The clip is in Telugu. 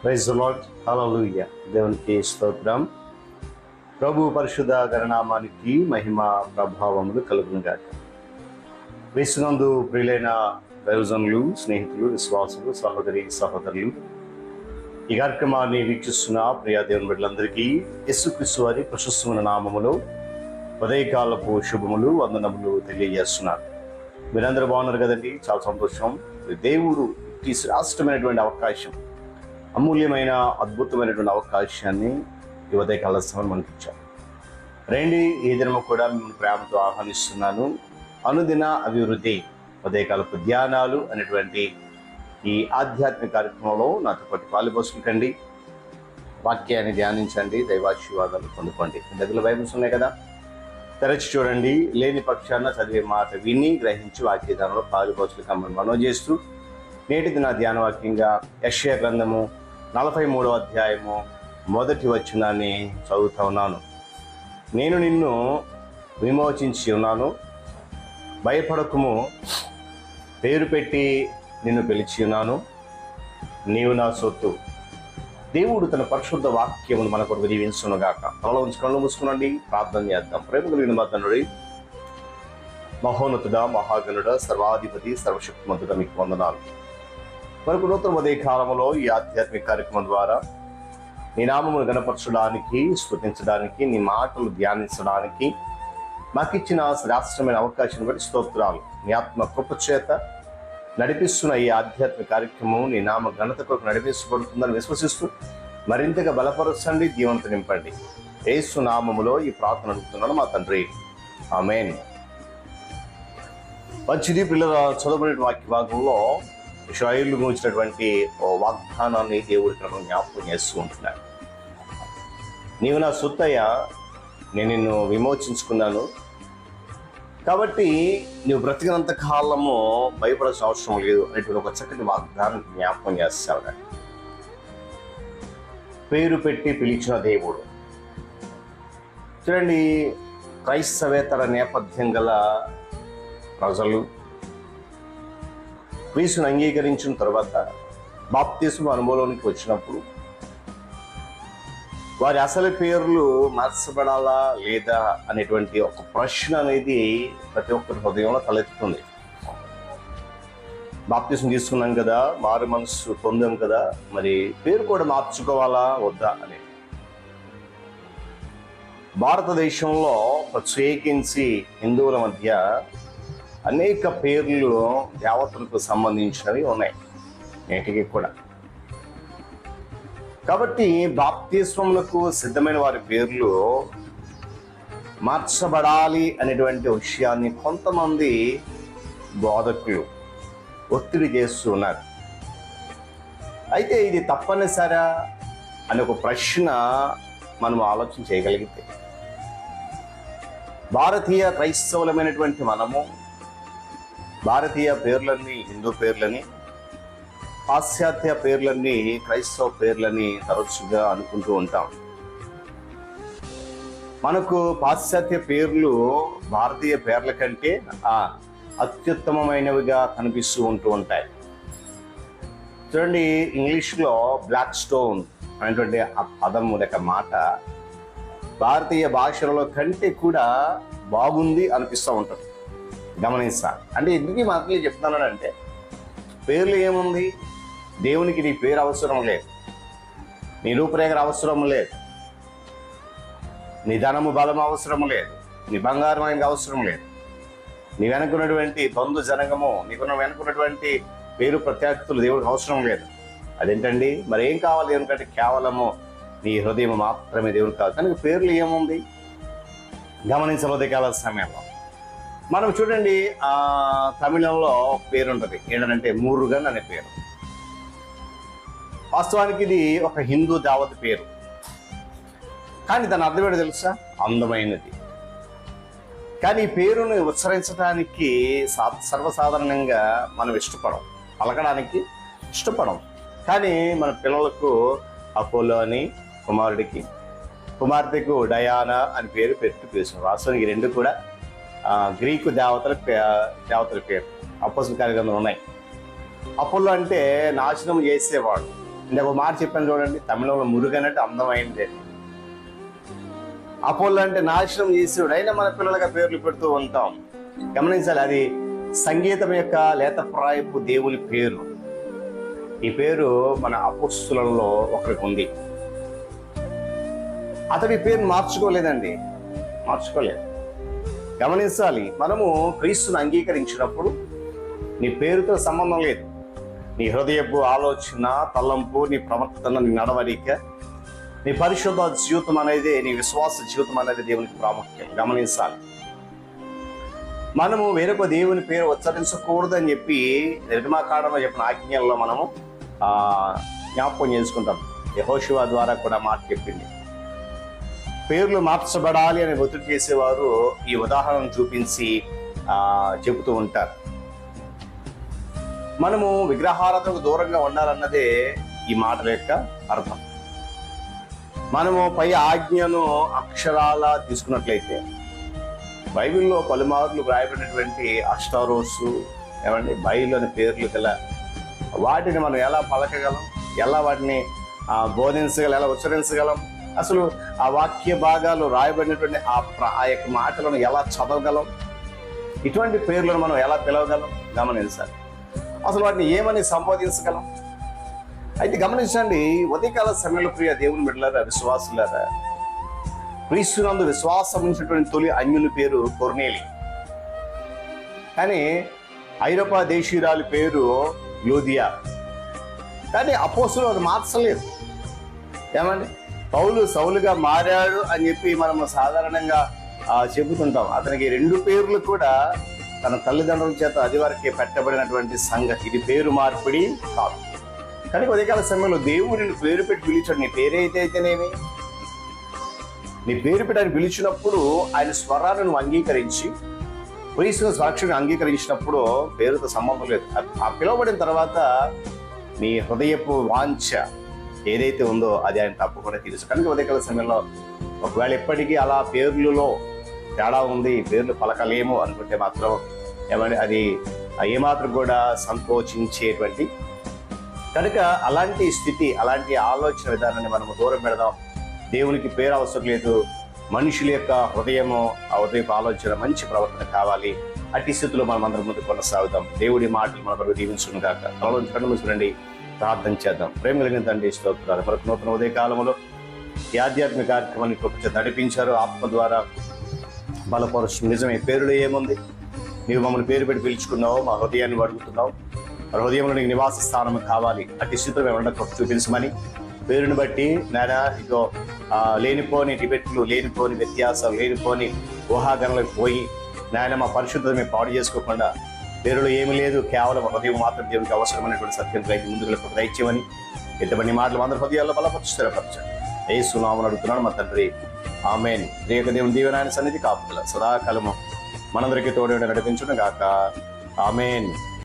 ప్రైజ్ ది లార్డ్, హల్లెలూయా. దేవునికి స్తోత్రం. ప్రభు పరిశుద్ధ గణనామానికి మహిమ ప్రభావములు కలుగును గాక. క్రీస్తునందు ప్రియులైన దైవజనులు, స్నేహితులు, విశ్వాసులు, సహోదరి సహోదరులు, ఈ కార్యక్రమాన్ని వీక్షిస్తున్న ప్రియా దేవుని బిడ్డలందరికీ యేసుక్రీస్తు వారి ప్రశస్తమైన నామములో ఉదయకాలపు శుభములు, వందనములు తెలియజేస్తున్నారు. మీరందరూ బాగున్నారు కదండి? చాలా సంతోషం. దేవుడు ఈ శ్రేష్టమైనటువంటి అవకాశం, అమూల్యమైన అద్భుతమైనటువంటి అవకాశాన్ని ఈ ఉదయకాల సమయం మనకి ఇచ్చారు. రండి, ఈ దినము కూడా మిమ్మల్ని ప్రేమతో ఆహ్వానిస్తున్నాను. అనుదిన అభివృద్ధి ఉదయకాలపు ధ్యానాలు అనేటువంటి ఈ ఆధ్యాత్మిక కార్యక్రమంలో నాతో పాటు పాలుపోసుకుంటండి. వాక్యాన్ని ధ్యానించండి, దైవాశీర్వాదాలు పొందుకోండి. దగ్గర బైబిల్స్ ఉన్నాయి కదా, తెరచి చూడండి. లేని పక్షాన చదివే మాట విని గ్రహించి వాక్యదానంలో పాలుపోసులు కమ్మని మనవి చేస్తూ, నేటిది నా ధ్యానవాక్యంగా యెషయా గ్రంథము 43వ అధ్యాయము 1వ వచనాన్ని చదువుతా ఉన్నాను. నేను నిన్ను విమోచించి ఉన్నాను, భయపడకుము, పేరు పెట్టి నిన్ను పిలిచి ఉన్నాను, నీవు నా సొత్తు. దేవుడు తన పరిశుద్ధ వాక్యమును మన కొరకు దీవించునుగాక. తలలో ఉంచి కళ్ళు మూసుకునండి, ప్రార్థన చేద్దాం. ప్రేమ కలిగిన మా తండ్రి, మహోన్నతుడా, మహాగణుడా, సర్వాధిపతి, సర్వశక్తిమంతుడా, మీకు వందనాలు. మనకు నూతన ఉదయ కాలంలో ఈ ఆధ్యాత్మిక కార్యక్రమం ద్వారా నీ నామమును గణపరచడానికి, స్తుతించడానికి, నీ మాటలు ధ్యానించడానికి మాకిచ్చిన శ్రేష్టమైన అవకాశం బట్టి స్తోత్రాలు. నీ ఆత్మ కృప చేత నడిపిస్తున్న ఈ ఆధ్యాత్మిక కార్యక్రమం నీ నామ ఘనత కొరకు నడిపించబడుతుందని విశ్వసిస్తూ మరింతగా బలపరచండి, దీవెనతో నింపండి. యేసు నామములో ఈ ప్రార్థన అడుగుతున్నాను మా తండ్రి, ఆమేన్. మంచిది పిల్లల, చదువుకునే వాక్య భాగంలో ఇశ్రాయేలు గురించినటువంటి ఓ వాగ్దానాన్ని దేవుడి క్రమం జ్ఞాపకం చేస్తూ ఉంటున్నాడు. నీవు నా సొత్తయ్య, నేను నిన్ను విమోచించుకున్నాను, కాబట్టి నువ్వు బ్రతికినంత కాలము భయపడాల్సిన అవసరం లేదు అనేటువంటి ఒక చక్కటి వాగ్దానం జ్ఞాపకం చేస్తాడు. పేరు పెట్టి పిలిచిన దేవుడు. చూడండి, క్రైస్తవేతర నేపథ్యం గల ప్రజలు క్రీస్తును అంగీకరించిన తర్వాత బాప్తిస్మ అనుభవంలోనికి వచ్చినప్పుడు వారి అసలు పేర్లు మార్చబడాలా లేదా అనేటువంటి ఒక ప్రశ్న అనేది ప్రతి ఒక్కరి హృదయంలో తలెత్తుతుంది. బాప్తిస్మ తీసుకున్నాం కదా, మారు మనసు పొందాం కదా, మరి పేరు కూడా మార్చుకోవాలా వద్దా అని. భారతదేశంలో ప్రత్యేకించి హిందువుల మధ్య అనేక పేర్లు దేవతలకు సంబంధించినవి ఉన్నాయి నేటికి కూడా. కాబట్టి బాప్తిస్మములకు సిద్ధమైన వారి పేర్లు మార్చబడాలి అనేటువంటి విషయాన్ని కొంతమంది బోధకులు ఒత్తిడి చేస్తూ ఉన్నారు. అయితే ఇది తప్పనిసరా అనే ఒక ప్రశ్న మనం ఆలోచన చేయగలిగితే, భారతీయ క్రైస్తవులమైనటువంటి మనము భారతీయ పేర్లన్నీ హిందూ పేర్లని, పాశ్చాత్య పేర్లన్నీ క్రైస్తవ పేర్లని తరచుగా అనుకుంటూ ఉంటాం. మనకు పాశ్చాత్య పేర్లు భారతీయ పేర్ల కంటే అత్యుత్తమమైనవిగా కనిపిస్తూ ఉంటూ ఉంటాయి. చూడండి, ఇంగ్లీష్లో బ్లాక్ స్టోన్ అనేటువంటి పదము లేక మాట భారతీయ భాషలలో కంటే కూడా బాగుంది అనిపిస్తూ ఉంటుంది. గమనిస్తా అంటే ఎందుకు ఈ మాటలు చెప్తున్నానంటే, పేర్లు ఏముంది, దేవునికి నీ పేరు అవసరం లేదు, నీ రూపురేఖలు అవసరం లేదు, నీ ధనము బలం అవసరం లేదు, నీ బంగారం ఆయనకు అవసరం లేదు, నీ వెనుకున్నటువంటి బంధు జనగము, వెనుకున్నటువంటి పేరు ప్రత్యేకతలు దేవుడికి అవసరం లేదు. అదేంటండి, మరి ఏం కావాలి దేవునికంటే? కేవలము నీ హృదయం మాత్రమే దేవునికి కావాలి. కనుక పేర్లు ఏముంది గమనించబోదే కాల సమయంలో మనం చూడండి, తమిళంలో పేరు ఉంటుంది ఏంటంటే మురుగన్ అనే పేరు. వాస్తవానికి ఇది ఒక హిందూ దేవత పేరు, కానీ దాని అర్థం ఏంటో తెలుసా? అందమైనది. కానీ ఈ పేరును ఉచ్చరించడానికి సర్వసాధారణంగా మనం ఇష్టపడం, పలకడానికి ఇష్టపడం. కానీ మన పిల్లలకు అపోలో అని, కుమార్తెకు డయానా అని పేరు పెట్టి పిలుస్తున్నాం. వాస్తవానికి రెండు కూడా గ్రీకు దేవతల పేరు. అపోస్తల కార్యగ్రంథంలో ఉన్నాయి. అపోలో అంటే నాశనం చేసేవాడు, ఇందాక ఒక మాట చెప్పాను చూడండి, తమిళంలో మురుగన్ అంటే అందమైంది, అపోలో అంటే నాశనం చేసేవాడు. అయినా మన పిల్లలుగా పేర్లు పెడుతూ ఉంటాం. గమనించాలి, అది సంగీతం యొక్క లేతప్రాయపు దేవుని పేరు. ఈ పేరు మన అపోస్తులలో ఒకరికి ఉంది. అతడి పేరు మార్చుకోలేదండి, మార్చుకోలేదు. గమనించాలి, మనము క్రీస్తుని అంగీకరించినప్పుడు నీ పేరుతో సంబంధం లేదు. నీ హృదయపు ఆలోచన, తలంపు, నీ ప్రవర్తన, నీ నడవడిక, నీ పరిశుద్ధ జీవితం అనేది, నీ విశ్వాస జీవితం అనేది దేవునికి ప్రాముఖ్యం. గమనించాలి, మనము వేరొక దేవుని పేరు ఉచ్చరించకూడదని చెప్పి నిర్గమకాండంలో చెప్పిన ఆజ్ఞల్లో మనము జ్ఞాపకం చేసుకుంటాం. యెహోషువ ద్వారా కూడా మాట చెప్పింది. పేర్లు మార్చబడాలి అని ఒత్తిడి చేసేవారు ఈ ఉదాహరణను చూపించి చెబుతూ ఉంటారు. మనము విగ్రహారాధనకు దూరంగా ఉండాలన్నదే ఈ మాటల యొక్క అర్థం. మనము పై ఆజ్ఞను అక్షరాల తీసుకున్నట్లయితే బైబిల్లో పలుమార్లు వ్రాయబడినటువంటి అష్టారోసు ఏమండి బైబిల్ అనే పేర్లు గల వాటిని మనం ఎలా పలకగలం, ఎలా వాటిని బోధించగలం, ఎలా ఉచ్చరించగలం, అసలు ఆ వాక్య భాగాలు రాయబడినటువంటి ఆ యొక్క మాటలను ఎలా చదవగలం, ఇటువంటి పేర్లను మనం ఎలా పిలవగలం గమనించాలి. అసలు వాటిని ఏమని సంబోధించగలం. అయితే గమనించండి, ఉదయకాల సమయంలో ప్రియ దేవుని బిడ్డలారా, విశ్వాసులారా, క్రీస్తునందు విశ్వాసం ఉంచినటువంటి తొలి అన్యుని పేరు కొర్నేలి. కానీ ఐరోపా దేశీయురాలి పేరు యూదియా. కానీ అపోస్తులు అది మార్చలేదు. ఏమండి, పౌలు సౌలుగా మారాడు అని చెప్పి మనము సాధారణంగా చెబుతుంటాం. అతనికి 2 పేర్లు కూడా తన తల్లిదండ్రుల చేత అది వరకే పెట్టబడినటువంటి సంగతి. ఇది పేరు మార్పిడి కాదు. కానీ ఉదయకాల సమయంలో దేవుడు నిన్ను పేరు పెట్టి పిలిచాడు. నీ పేరైతేనేమి, నీ పేరు పెట్టి ఆయన పిలిచినప్పుడు ఆయన స్వరాన్ని నువ్వు అంగీకరించి క్రీస్తు సాక్షిని అంగీకరించినప్పుడు పేరుతో సంబంధం లేదు. ఆ పిలువబడిన తర్వాత నీ హృదయపు వాంఛ ఏదైతే ఉందో అది ఆయన తప్పకుండా తెలుసు. కనుక ఉదయకాల సమయంలో ఒకవేళ ఎప్పటికీ అలా పేర్లలో తేడా ఉంది, పేర్లు పలకలేము అనుకుంటే మాత్రం ఏమంటే అది ఏమాత్రం కూడా సంకోచించేటువంటి. కనుక అలాంటి స్థితి, అలాంటి ఆలోచన విధానాన్ని మనము దూరం పెడదాం. దేవునికి పేరు అవసరం లేదు, మనుషుల యొక్క హృదయము, ఆ హృదయపు ఆలోచన, మంచి ప్రవర్తన కావాలి. అట్టి స్థితిలో మనం అందరం ముందు కొనసాగుదాం. దేవుడి మాటలు మన కొరకు దీవించును గాక. త్వరలో కన్ను మూసుకునండి, ప్రార్థన చేద్దాం. ప్రేమ కలిగిన తండ్రి, స్తోత్రాలు. మనకు నూతన ఉదయ కాలంలో ఈ ఆధ్యాత్మిక కార్యక్రమాన్ని కృప నడిపించారు. ఆత్మ ద్వారా బలపరుచు. నిజమే, పేరులో ఏముంది? నీవు మమ్మల్ని పేరు పెట్టి పిలుచుకున్నావు, మా హృదయాన్ని అడుగుతున్నావు. మన హృదయంలో నీకు నివాస స్థానం కావాలి. అట్టి స్థితిలో మేము ఉండక చూపించమని పేరుని బట్టి నానా ఇదో లేనిపోని డిబెట్లు, లేనిపోని వ్యత్యాసాలు, లేనిపోని ఊహాగణలకు పోయి నాయన మా పరిశుద్ధత మేము పాడు చేసుకోకుండా పేరులో ఏమీ లేదు, కేవలం హృదయం మాత్రం దేవునికి అవసరమైనటువంటి సత్యం రైతు ముందుకు దయచేయమని ఎటువంటి మాటలు అందరి హృదయాల్లో బలపరిచి స్థిరపరచండి. యేసు నామమున అడుగుతున్నాను మా తండ్రి, ఆమేన్. రేక దేవుని దీవెన సన్నిధి కాపుదల సదాకాలము మనందరికీ తోడు నడిపించును గాక. ఆమేన్.